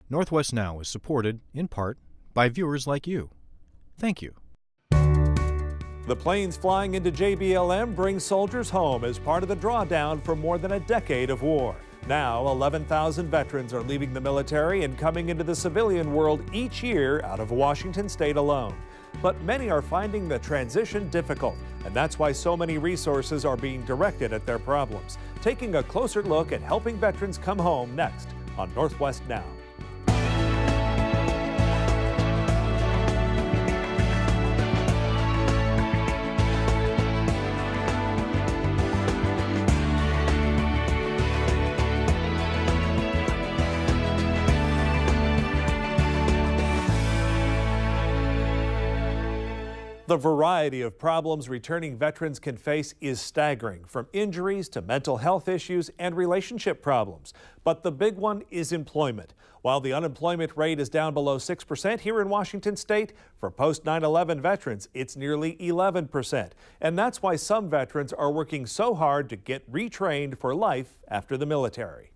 Northwest Now is supported, in part, by viewers like you. Thank you. The planes flying into JBLM bring soldiers home as part of the drawdown for more than a decade of war. Now, 11,000 veterans are leaving the military and coming into the civilian world each year out of Washington state alone. But many are finding the transition difficult, and that's why so many resources are being directed at their problems. Taking a closer look at helping veterans come home next on Northwest Now. The variety of problems returning veterans can face is staggering, from injuries to mental health issues and relationship problems. But the big one is employment. While the unemployment rate is down below 6% here in Washington state, for post 9/11 veterans, it's nearly 11%. And that's why some veterans are working so hard to get retrained for life after the military.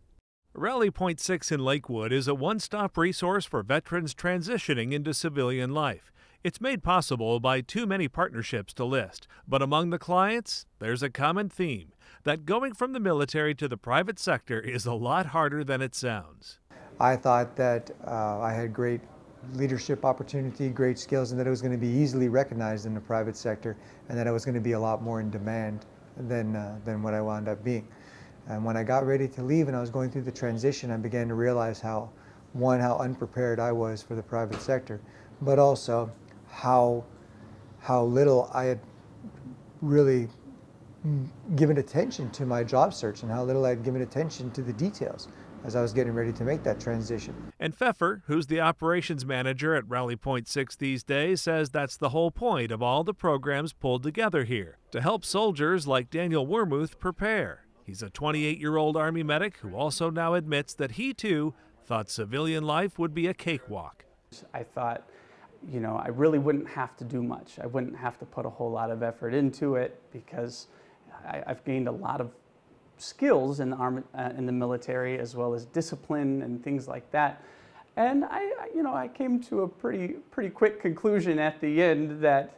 Rally Point 6 in Lakewood is a one-stop resource for veterans transitioning into civilian life. It's made possible by too many partnerships to list, but among the clients, there's a common theme, that going from the military to the private sector is a lot harder than it sounds. I thought that I had great leadership opportunity, great skills, and that it was going to be easily recognized in the private sector, and that I was going to be a lot more in demand than what I wound up being. And when I got ready to leave and I was going through the transition, I began to realize how unprepared I was for the private sector, but also how little I had really given attention to my job search and how little I had given attention to the details as I was getting ready to make that transition. And Pfeffer, who's the operations manager at Rally Point 6 these days, says that's the whole point of all the programs pulled together here, to help soldiers like Daniel Wormuth prepare. He's a 28-year-old Army medic who also now admits that he, too, thought civilian life would be a cakewalk. I thought, I really wouldn't have to do much. I wouldn't have to put a whole lot of effort into it because I've gained a lot of skills in the military, as well as discipline and things like that. And I came to a pretty quick conclusion at the end that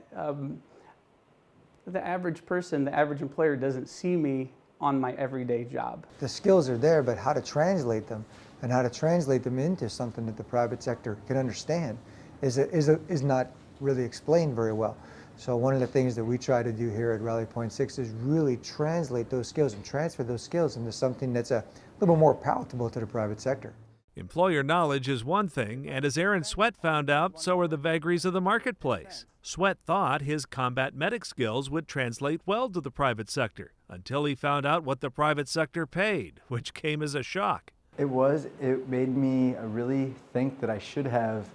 the average person, the average employer, doesn't see me on my everyday job. The skills are there, but how to translate them and how to translate them into something that the private sector can understand is not really explained very well. So one of the things that we try to do here at Rally Point 6 is really translate those skills and transfer those skills into something that's a little more palatable to the private sector. Employer knowledge is one thing, and as Aaron Sweat found out, so are the vagaries of the marketplace. Sweat thought his combat medic skills would translate well to the private sector, until he found out what the private sector paid, which came as a shock. It made me really think that I should have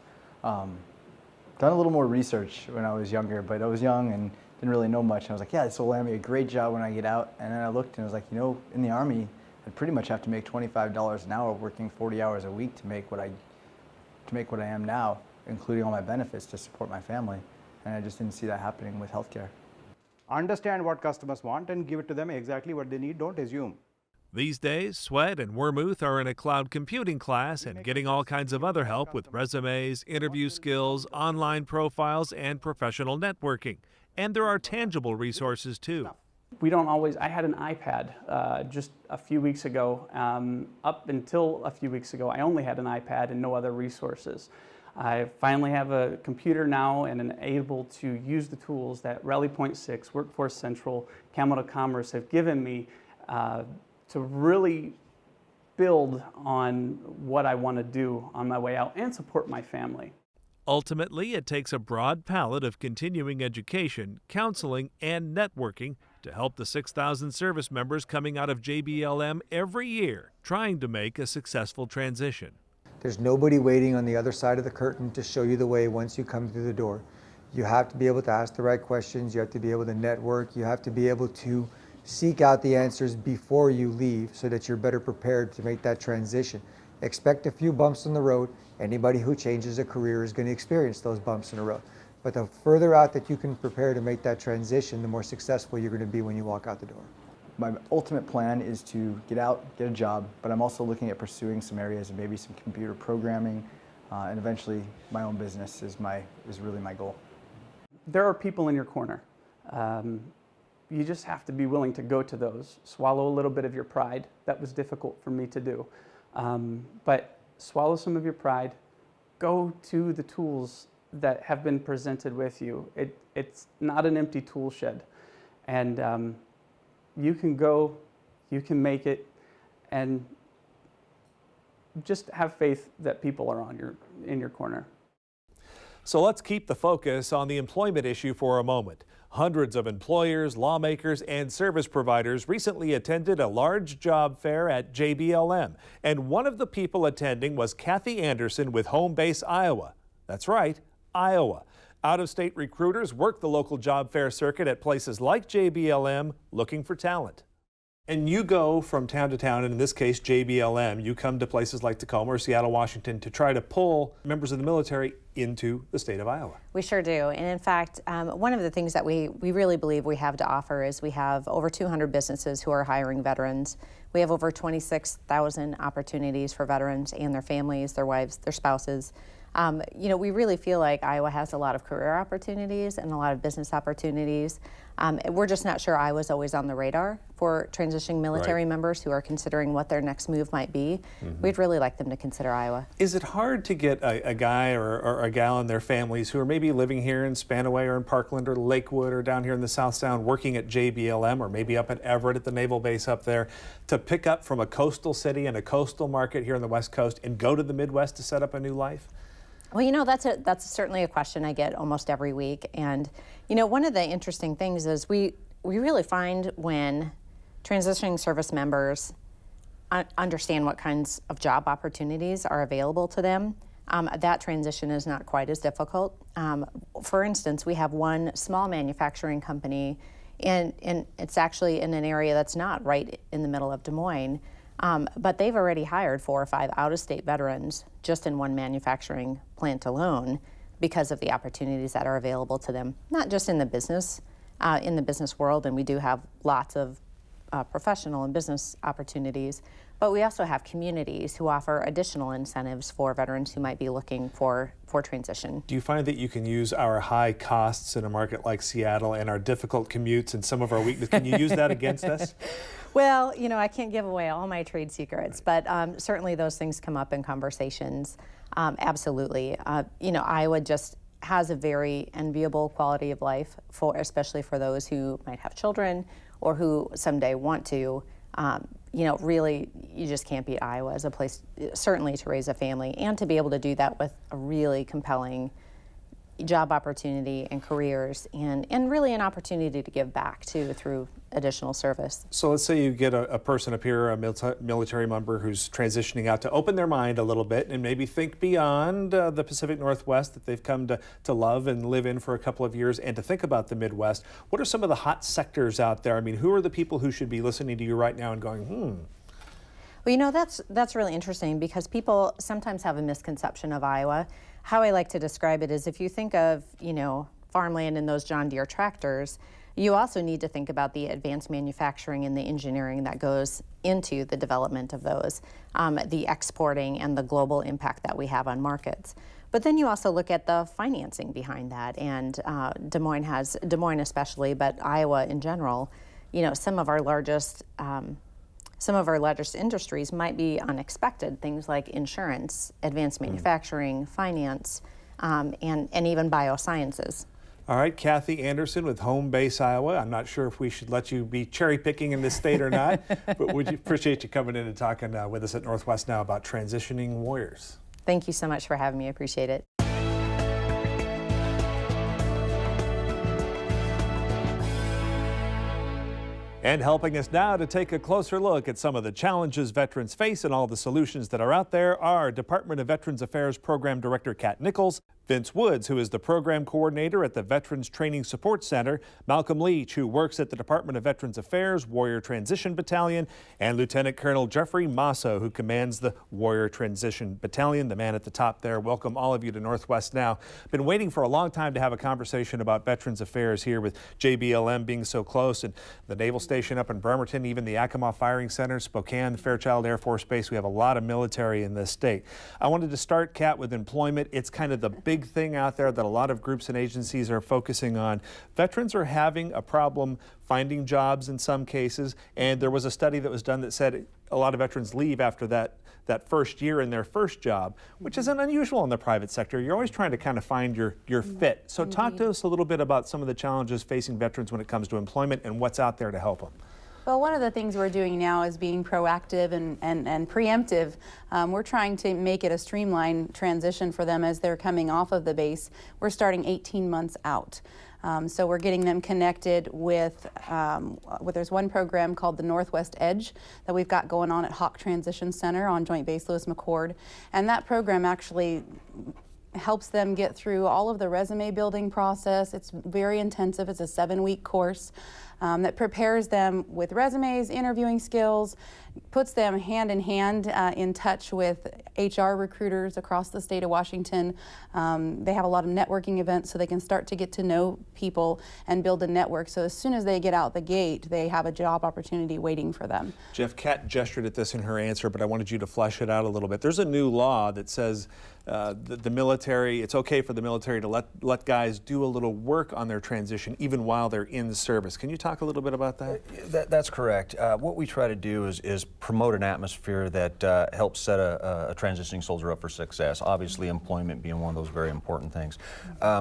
done a little more research when I was younger, but I was young and didn't really know much. And I was like, yeah, this will land me a great job when I get out. And then I looked and I was like, in the Army, I'd pretty much have to make $25 an hour working 40 hours a week to make what I am now, including all my benefits to support my family. And I just didn't see that happening with healthcare. Understand what customers want and give it to them exactly what they need. Don't assume. These days, Sweat and Wormuth are in a cloud computing class and getting all kinds of other help with resumes, interview skills, online profiles, and professional networking. And there are tangible resources, too. I had an iPad just a few weeks ago. Up until a few weeks ago, I only had an iPad and no other resources. I finally have a computer now and am able to use the tools that Rally Point 6, Workforce Central, Camel to Commerce have given me to really build on what I want to do on my way out and support my family. Ultimately, it takes a broad palette of continuing education, counseling, and networking to help the 6,000 service members coming out of JBLM every year trying to make a successful transition. There's nobody waiting on the other side of the curtain to show you the way once you come through the door. You have to be able to ask the right questions, you have to be able to network, you have to be able to seek out the answers before you leave so that you're better prepared to make that transition. Expect a few bumps in the road. Anybody who changes a career is going to experience those bumps in the road. But the further out that you can prepare to make that transition, the more successful you're going to be when you walk out the door. my ultimate plan is to get out, get a job, but I'm also looking at pursuing some areas and maybe some computer programming, and eventually my own business is really my goal. There are people in your corner. You just have to be willing to go to those, swallow a little bit of your pride. That was difficult for me to do. But swallow some of your pride, go to the tools that have been presented with you. It's not an empty tool shed. And you can go, you can make it, and just have faith that people are in your corner. So let's keep the focus on the employment issue for a moment. Hundreds of employers, lawmakers, and service providers recently attended a large job fair at JBLM. And one of the people attending was Kathy Anderson with Home Base Iowa. That's right, Iowa. Out-of-state recruiters work the local job fair circuit at places like JBLM looking for talent. And you go from town to town, and in this case, JBLM, you come to places like Tacoma or Seattle, Washington, to try to pull members of the military into the state of Iowa. We sure do. And in fact, one of the things that we really believe we have to offer is we have over 200 businesses who are hiring veterans. We have over 26,000 opportunities for veterans and their families, their wives, their spouses. We really feel like Iowa has a lot of career opportunities and a lot of business opportunities. We're just not sure Iowa's always on the radar for transitioning military members who are considering what their next move might be. We'd really like them to consider Iowa. Is it hard to get a guy or a gal and their families who are maybe living here in Spanaway or in Parkland or Lakewood or down here in the South Sound working at JBLM or maybe up at Everett at the naval base up there to pick up from a coastal city and a coastal market here on the West Coast and go to the Midwest to set up a new life? Well, that's certainly a question I get almost every week. And, one of the interesting things is we really find when transitioning service members understand what kinds of job opportunities are available to them, that transition is not quite as difficult. For instance, we have one small manufacturing company, and it's actually in an area that's not right in the middle of Des Moines. But they've already hired 4 or 5 out-of-state veterans just in one manufacturing plant alone because of the opportunities that are available to them, not just in the business world, and we do have lots of professional and business opportunities, but we also have communities who offer additional incentives for veterans who might be looking for transition. Do you find that you can use our high costs in a market like Seattle and our difficult commutes and some of our weakness? Can you use that against us? Well, I can't give away all my trade secrets, but certainly those things come up in conversations. Absolutely. Iowa just has a very enviable quality of life, especially for those who might have children or who someday want to. Really, you just can't beat Iowa as a place, certainly to raise a family and to be able to do that with a really compelling job opportunity and careers and really an opportunity to give back too through additional service. So let's say you get a person up here, a military member who's transitioning out to open their mind a little bit and maybe think beyond the Pacific Northwest that they've come to love and live in for a couple of years and to think about the Midwest. What are some of the hot sectors out there? I mean, who are the people who should be listening to you right now and going, Well, that's really interesting because people sometimes have a misconception of Iowa. How I like to describe it is if you think of, farmland and those John Deere tractors, you also need to think about the advanced manufacturing and the engineering that goes into the development of those, the exporting and the global impact that we have on markets. But then you also look at the financing behind that, and Des Moines especially, but Iowa in general, some of our largest industries might be unexpected, things like insurance, advanced manufacturing, finance, and even biosciences. All right, Kathy Anderson with Home Base Iowa. I'm not sure if we should let you be cherry picking in this state or not, but would appreciate you coming in and talking with us at Northwest Now about transitioning warriors. Thank you so much for having me. I appreciate it. And helping us now to take a closer look at some of the challenges veterans face and all the solutions that are out there are Department of Veterans Affairs Program Director Kat Nichols, Vince Woods, who is the program coordinator at the Veterans Training Support Center, Malcolm Leach, who works at the Department of Veterans Affairs Warrior Transition Battalion, and Lieutenant Colonel Jeffrey Masso, who commands the Warrior Transition Battalion, the man at the top there. Welcome all of you to Northwest Now. Been waiting for a long time to have a conversation about Veterans Affairs here with JBLM being so close and the Naval State Station up in Bremerton, even the Tacoma Firing Center, Spokane, Fairchild Air Force Base. We have a lot of military in this state. I wanted to start, Kat, with employment. It's kind of the big thing out there that a lot of groups and agencies are focusing on. Veterans are having a problem finding jobs in some cases, and there was a study that was done that said a lot of veterans leave after that first year in their first job, which isn't unusual in the private sector. You're always trying to kind of find your fit. So talk to us a little bit about some of the challenges facing veterans when it comes to employment and what's out there to help them. Well, one of the things we're doing now is being proactive and preemptive. We're trying to make it a streamlined transition for them as they're coming off of the base. We're starting 18 months out. So we're getting them connected with there's one program called the Northwest Edge that we've got going on at Hawk Transition Center on Joint Base Lewis McChord. And that program actually helps them get through all of the resume building process. It's very intensive. It's a 7-week course that prepares them with resumes, interviewing skills, puts them hand in hand in touch with HR recruiters across the state of Washington. They have a lot of networking events so they can start to get to know people and build a network. So as soon as they get out the gate, they have a job opportunity waiting for them. Jeff, Kat gestured at this in her answer, but I wanted you to flesh it out a little bit. There's a new law that says the military, it's okay for the military to let guys do a little work on their transition even while they're in the service. Can you talk a little bit about that? That's correct. What we try to do is promote an atmosphere that helps set a transitioning soldier up for success. Obviously, employment being one of those very important things.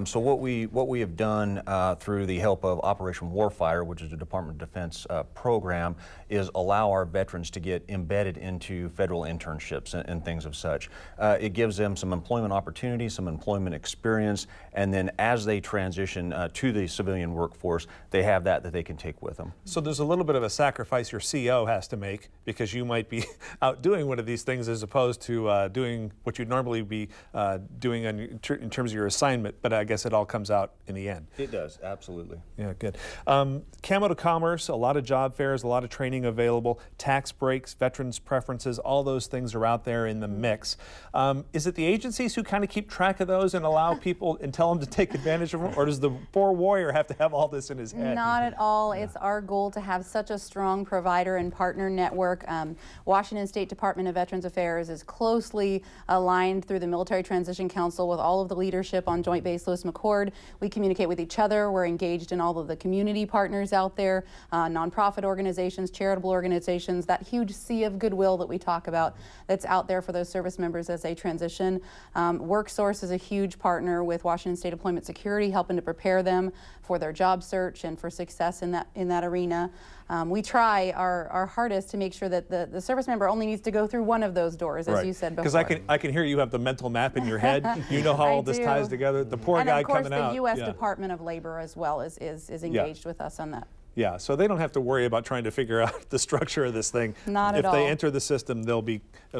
So what we have done through the help of Operation Warfire, which is a Department of Defense program, is allow our veterans to get embedded into federal internships and things of such. It gives them some employment opportunities, some employment experience, and then as they transition to the civilian workforce, they have that they can take with them. So there's a little bit of a sacrifice your CO has to make because you might be out doing one of these things as opposed to doing what you'd normally be doing in terms of your assignment, but I guess it all comes out in the end. It does, absolutely. Yeah, good. Camo to Commerce, a lot of job fairs, a lot of training available, tax breaks, veterans preferences, all those things are out there in the mix. Is it the agencies who kind of keep track of those and allow people and tell them to take advantage of them, or does the poor warrior have to have all this in his head? Not at all. It's our goal to have such a strong provider and partner network. Washington State Department of Veterans Affairs is closely aligned through the Military Transition Council with all of the leadership on Joint Base Lewis McChord. We communicate with each other. We're engaged in all of the community partners out there, nonprofit organizations, charitable organizations, that huge sea of goodwill that we talk about that's out there for those service members as they transition. WorkSource is a huge partner with Washington State Employment Security, helping to prepare them for their job search and for success in that arena. We try our hardest to make sure that the service member only needs to go through one of those doors, as you said before. Because I can hear you have the mental map in your head. You know how all this ties together. The poor guy coming out. And of course, the U.S. Department of Labor as well is engaged with us on that. Yeah, so they don't have to worry about trying to figure out the structure of this thing. Not at all. If they enter the system, they'll be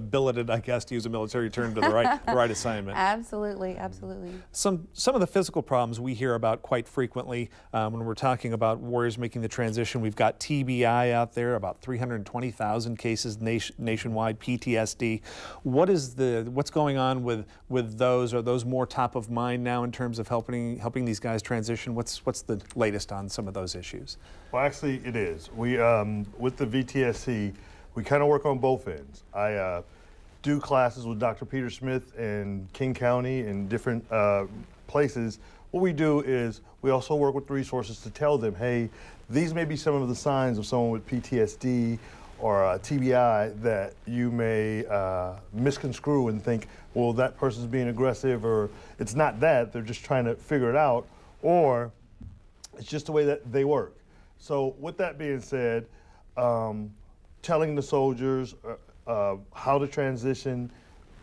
billeted, I guess, to use a military term, to the right assignment. Absolutely, absolutely. Some of the physical problems we hear about quite frequently when we're talking about warriors making the transition. We've got TBI out there, about 320,000 cases nationwide, PTSD. What's going on with those? Are those more top of mind now in terms of helping these guys transition? What's the latest on some of those issues? Well, actually, it is. We, with the VTSC, we kind of work on both ends. I do classes with Dr. Peter Smith in King County and different places. What we do is we also work with the resources to tell them, hey, these may be some of the signs of someone with PTSD or TBI that you may misconstrue and think, well, that person's being aggressive, or it's not that, they're just trying to figure it out, or it's just the way that they work. So with that being said, telling the soldiers how to transition,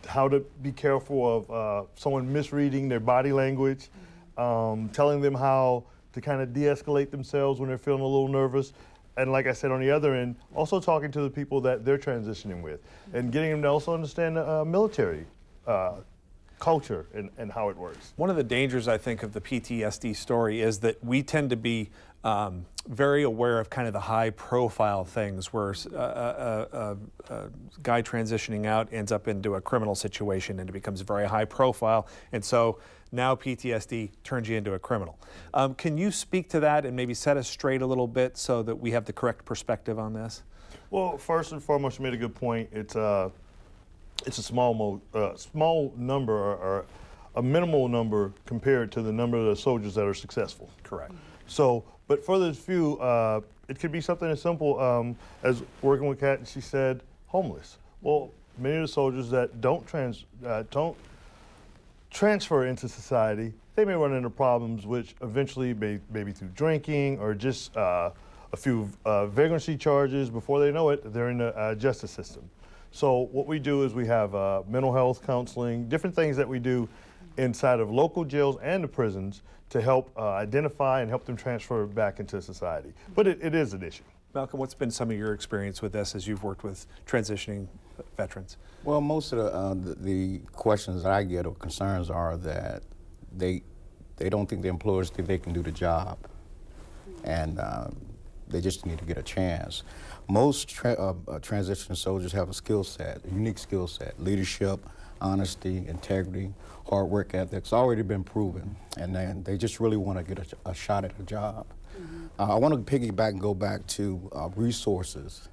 how to be careful of someone misreading their body language, telling them how to kind of de-escalate themselves when they're feeling a little nervous. And like I said, on the other end, also talking to the people that they're transitioning with and getting them to also understand the military culture and how it works. One of the dangers, I think, of the PTSD story is that we tend to be very aware of kind of the high-profile things where a guy transitioning out ends up into a criminal situation and it becomes very high-profile, and so now PTSD turns you into a criminal. Can you speak to that and maybe set us straight a little bit so that we have the correct perspective on this? Well, first and foremost, you made a good point. It's a small number or a minimal number compared to the number of the soldiers that are successful. Correct. So, but for those few, it could be something as simple as working with Kat, and she said homeless. Well, many of the soldiers that don't transfer into society, they may run into problems which eventually maybe through drinking or just a few vagrancy charges. Before they know it, they're in the justice system. So what we do is we have mental health counseling, different things that we do inside of local jails and the prisons to help identify and help them transfer back into society. But it is an issue. Malcolm, what's been some of your experience with this as you've worked with transitioning veterans? Well, most of the questions that I get or concerns are that they don't think the employers think they can do the job, and they just need to get a chance. Most transition soldiers have a skill set, a unique skill set, leadership, honesty, integrity, hard work ethic. It's already been proven, and then they just really want to get a shot at a job. I want to piggyback and go back to resources.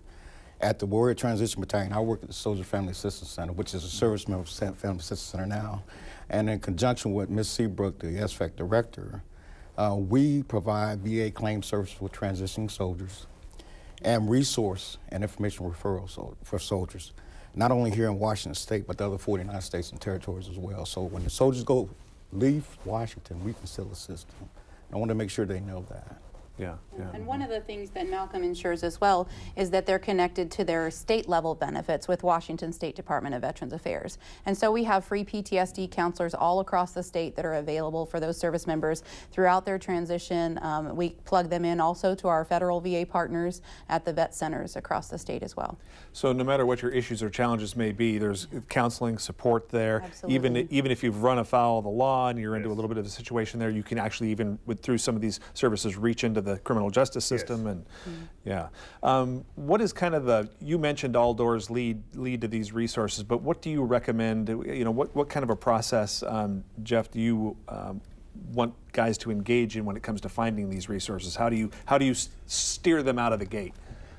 At the Warrior Transition Battalion, I work at the Soldier Family Assistance Center, which is a service member Family Assistance Center now. And in conjunction with Ms. Seabrook, the SFAC director, we provide VA claim service for transitioning soldiers and resource and information referrals for soldiers, not only here in Washington State, but the other 49 states and territories as well. So when the soldiers leave Washington, we can still assist them. I want to make sure they know that. Yeah. And one of the things that Malcolm ensures as well is that they're connected to their state level benefits with Washington State Department of Veterans Affairs. And so we have free PTSD counselors all across the state that are available for those service members throughout their transition. We plug them in also to our federal VA partners at the vet centers across the state as well. So no matter what your issues or challenges may be, there's counseling support there. Absolutely. Even if you've run afoul of the law and you're into a little bit of a situation there, you can actually even through some of these services reach into the criminal justice system. Yes. And what is kind of you mentioned all doors lead to these resources, but what do you recommend? What kind of a process, Jeff, do you want guys to engage in when it comes to finding these resources? How do you steer them out of the gate?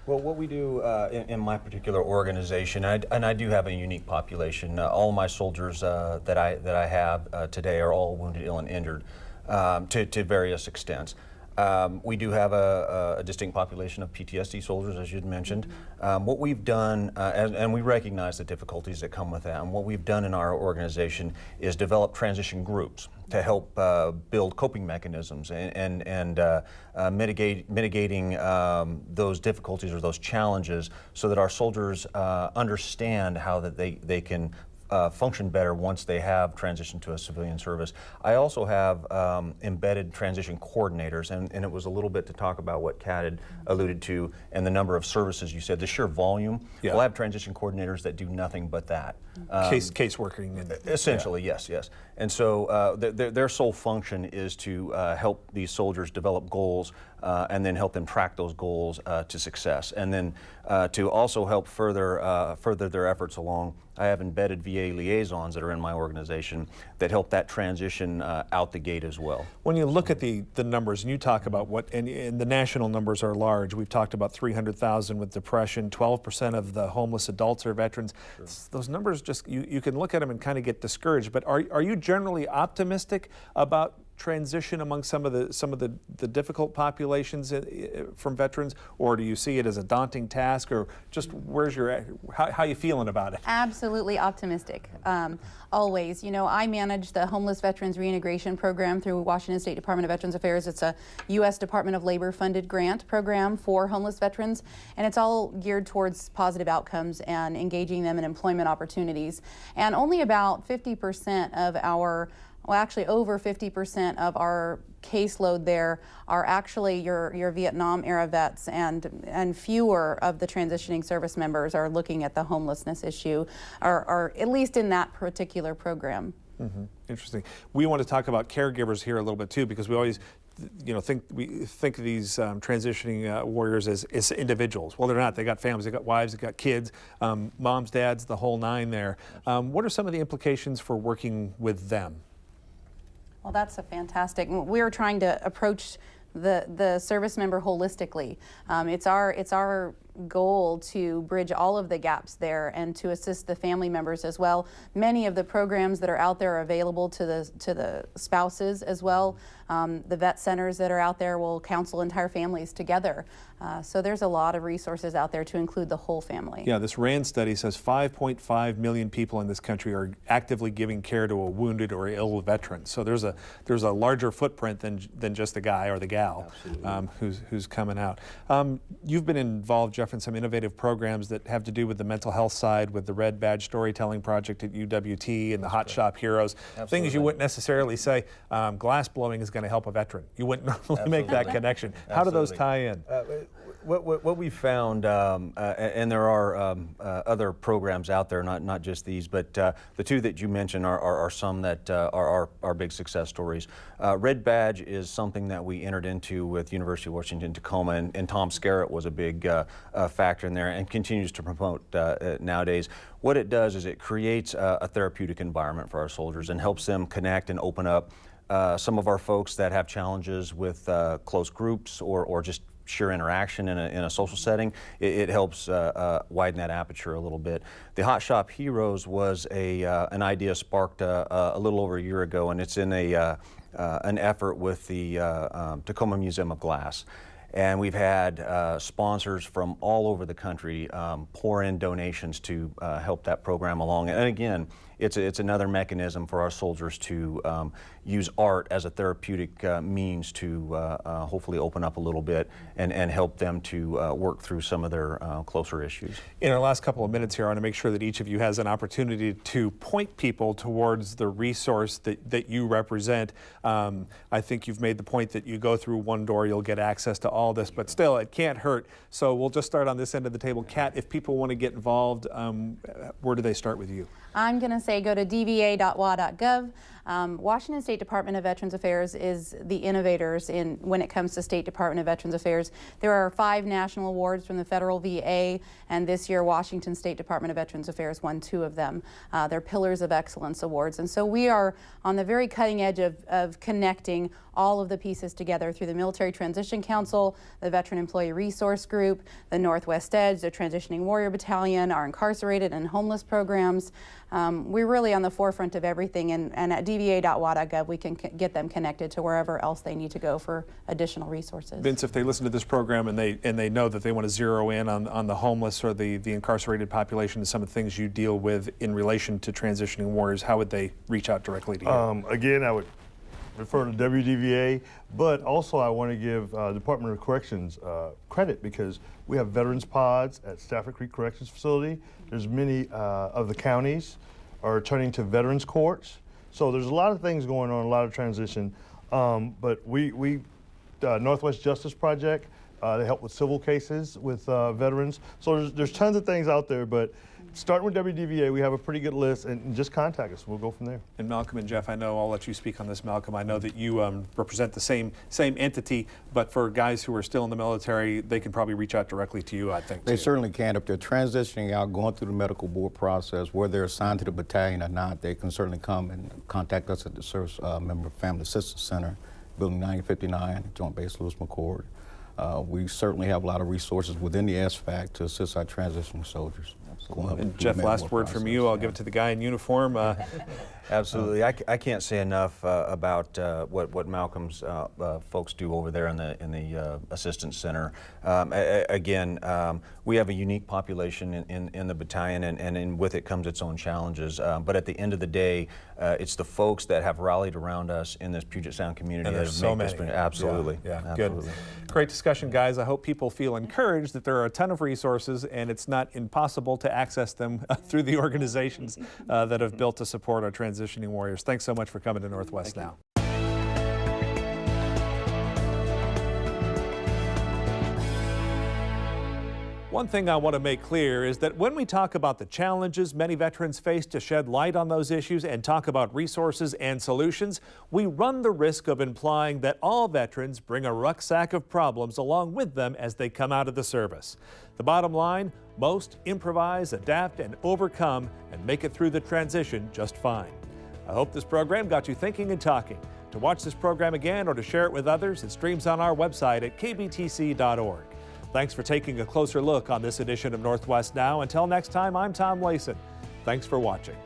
Well, what we do in my particular organization, and I do have a unique population. All my soldiers that I have today are all wounded, ill, and injured to various extents. We do have a distinct population of PTSD soldiers, as you'd mentioned. What we've done, and we recognize the difficulties that come with that, and what we've done in our organization is develop transition groups to help build coping mechanisms and mitigating those difficulties or those challenges so that our soldiers understand how that they can function better once they have transitioned to a civilian service. I also have embedded transition coordinators, and it was a little bit to talk about what Kat had alluded to and the number of services you said, the sheer volume. Yeah. We'll have transition coordinators that do nothing but that. Case working. Essentially, yes. And so their sole function is to help these soldiers develop goals and then help them track those goals to success. And then to also help further their efforts along, I have embedded VA liaisons that are in my organization that help that transition out the gate as well. When you look at the numbers, and you talk about and the national numbers are large. We've talked about 300,000 with depression, 12% of the homeless adults are veterans. Sure. Those numbers just, you can look at them and kind of get discouraged, but are you generally optimistic about transition among some of the difficult populations from veterans, or do you see it as a daunting task, or just how you feeling about it? Absolutely optimistic. Always. I manage the Homeless Veterans Reintegration Program through Washington State Department of Veterans Affairs. It's a U.S. Department of Labor funded grant program for homeless veterans, and it's all geared towards positive outcomes and engaging them in employment opportunities. And only about 50% of our well, actually over 50% of our caseload there are actually your Vietnam era vets, and fewer of the transitioning service members are looking at the homelessness issue, or at least in that particular program. Mm-hmm. Interesting. We want to talk about caregivers here a little bit too, because we always think of these transitioning warriors as individuals. Well, they're not. They got families, they got wives, they got kids, moms, dads, the whole nine there. What are some of the implications for working with them? Well, that's a fantastic. We're trying to approach the service member holistically. It's our goal to bridge all of the gaps there and to assist the family members as well. Many of the programs that are out there are available to the spouses as well. The vet centers that are out there will counsel entire families together. So there's a lot of resources out there to include the whole family. Yeah, this RAND study says 5.5 million people in this country are actively giving care to a wounded or ill veteran. So there's a larger footprint than just the guy or the gal who's coming out. You've been involved, Jeff, in some innovative programs that have to do with the mental health side, with the Red Badge Storytelling Project at UWT and the Hot Shop Heroes. Absolutely. Things you wouldn't necessarily say glass blowing is going to help a veteran. You wouldn't normally make that connection. How do those tie in? What we found, and there are other programs out there, not just these, but the two that you mentioned are some that are big success stories. Red Badge is something that we entered into with University of Washington Tacoma, and Tom Scarrett was a big factor in there and continues to promote nowadays. What it does is it creates a therapeutic environment for our soldiers and helps them connect and open up. Some of our folks that have challenges with close groups or just sheer interaction in a social setting, it helps widen that aperture a little bit. The Hot Shop Heroes was an idea sparked a little over a year ago, and it's in an effort with the Tacoma Museum of Glass. And we've had sponsors from all over the country pour in donations to help that program along. And again, it's another mechanism for our soldiers to use art as a therapeutic means to hopefully open up a little bit and help them to work through some of their closer issues. In our last couple of minutes here, I want to make sure that each of you has an opportunity to point people towards the resource that you represent. I think you've made the point that you go through one door, you'll get access to all this, but still, it can't hurt. So we'll just start on this end of the table. Kat, if people want to get involved, where do they start with you? I'm going to say go to dva.wa.gov. Washington State Department of Veterans Affairs is the innovators when it comes to State Department of Veterans Affairs. There are 5 national awards from the federal VA, and this year Washington State Department of Veterans Affairs won 2 of them. They're Pillars of Excellence awards, and so we are on the very cutting edge of connecting all of the pieces together through the Military Transition Council, the Veteran Employee Resource Group, the Northwest Edge, the Transitioning Warrior Battalion, our incarcerated and homeless programs. We're really on the forefront of everything, and at dva.wa.gov we can get them connected to wherever else they need to go for additional resources. Vince, if they listen to this program and they know that they want to zero in on the homeless or the incarcerated population and some of the things you deal with in relation to transitioning warriors, how would they reach out directly to you? Again, I would refer to WDVA, but also I want to give Department of Corrections credit, because we have veterans pods at Stafford Creek Corrections Facility. There's many of the counties are turning to veterans courts. So there's a lot of things going on, a lot of transition. But we Northwest Justice Project, they help with civil cases with veterans. So there's tons of things out there, but starting with WDVA, we have a pretty good list, and just contact us. We'll go from there. And Malcolm and Jeff, I know I'll let you speak on this, Malcolm. I know that you represent the same entity, but for guys who are still in the military, they can probably reach out directly to you, I think. They certainly can. If they're transitioning out, going through the medical board process, whether they're assigned to the battalion or not, they can certainly come and contact us at the Service Member Family Assistance Center, Building 959, Joint Base Lewis McChord. We certainly have a lot of resources within the SFAC to assist our transitioning soldiers. And Jeff, last word from you. I'll give it to the guy in uniform. Absolutely. I can't say enough about what Malcolm's folks do over there in the Assistance Center. Again, we have a unique population in the battalion, and with it comes its own challenges. But at the end of the day, it's the folks that have rallied around us in this Puget Sound community. And there's so many. Absolutely. Yeah, absolutely. Good. Great discussion, guys. I hope people feel encouraged that there are a ton of resources, and it's not impossible to access them through the organizations that have built to support our transition. Transitioning Warriors. Thanks so much for coming to Northwest Now. One thing I want to make clear is that when we talk about the challenges many veterans face to shed light on those issues and talk about resources and solutions, we run the risk of implying that all veterans bring a rucksack of problems along with them as they come out of the service. The bottom line, most improvise, adapt, and overcome and make it through the transition just fine. I hope this program got you thinking and talking. To watch this program again or to share it with others, it streams on our website at kbtc.org. Thanks for taking a closer look on this edition of Northwest Now. Until next time, I'm Tom Layson. Thanks for watching.